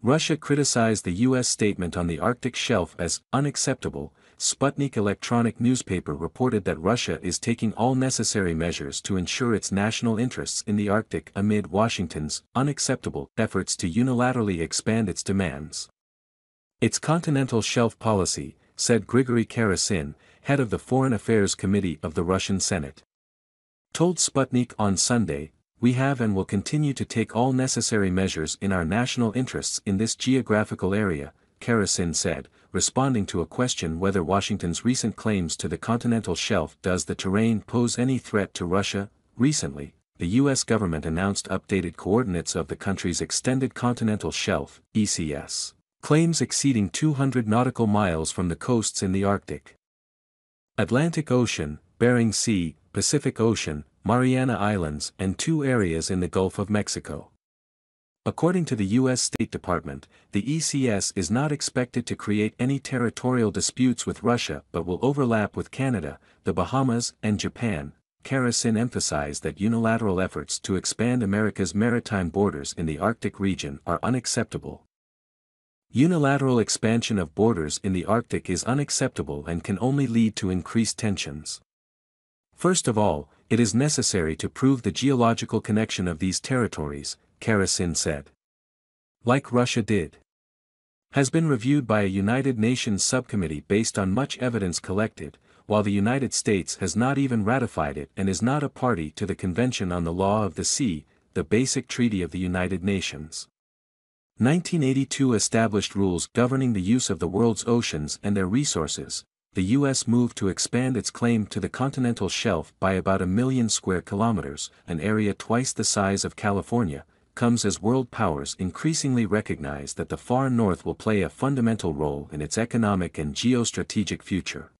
Russia criticized the U.S. statement on the Arctic shelf as unacceptable. Sputnik electronic newspaper reported that Russia is taking all necessary measures to ensure its national interests in the Arctic amid Washington's unacceptable efforts to unilaterally expand its demands. Its continental shelf policy, said Grigory Karasin, head of the Foreign Affairs Committee of the Russian Senate, told Sputnik on Sunday, "We have and will continue to take all necessary measures in our national interests in this geographical area," Karasin said, responding to a question whether Washington's recent claims to the continental shelf does the terrain pose any threat to Russia. Recently, the U.S. government announced updated coordinates of the country's extended continental shelf, ECS, claims exceeding 200 nautical miles from the coasts in the Arctic, Atlantic Ocean, Bering Sea, Pacific Ocean, Mariana Islands, and 2 areas in the Gulf of Mexico. According to the U.S. State Department, the ECS is not expected to create any territorial disputes with Russia but will overlap with Canada, the Bahamas, and Japan. Karasin emphasized that unilateral efforts to expand America's maritime borders in the Arctic region are unacceptable. Unilateral expansion of borders in the Arctic is unacceptable and can only lead to increased tensions. First of all, it is necessary to prove the geological connection of these territories, Karasin said. Like Russia did. Has been reviewed by a United Nations subcommittee based on much evidence collected, while the United States has not even ratified it and is not a party to the Convention on the Law of the Sea, the basic treaty of the United Nations. 1982 established rules governing the use of the world's oceans and their resources. The U.S. moved to expand its claim to the continental shelf by about 1 million square kilometers, an area twice the size of California, comes as world powers increasingly recognize that the far north will play a fundamental role in its economic and geostrategic future.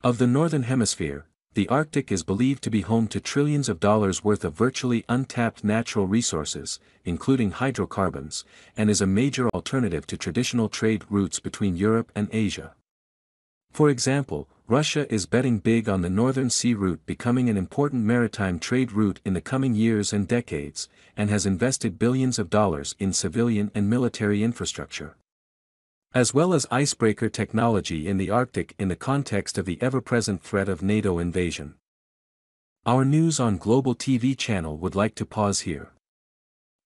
Of the Northern Hemisphere, the Arctic is believed to be home to trillions of dollars worth of virtually untapped natural resources, including hydrocarbons, and is a major alternative to traditional trade routes between Europe and Asia. For example, Russia is betting big on the Northern Sea route becoming an important maritime trade route in the coming years and decades, and has invested billions of dollars in civilian and military infrastructure, as well as icebreaker technology in the Arctic in the context of the ever-present threat of NATO invasion. Our News on Global TV channel would like to pause here.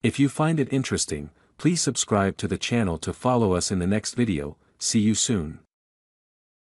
If you find it interesting, please subscribe to the channel to follow us in the next video. See you soon.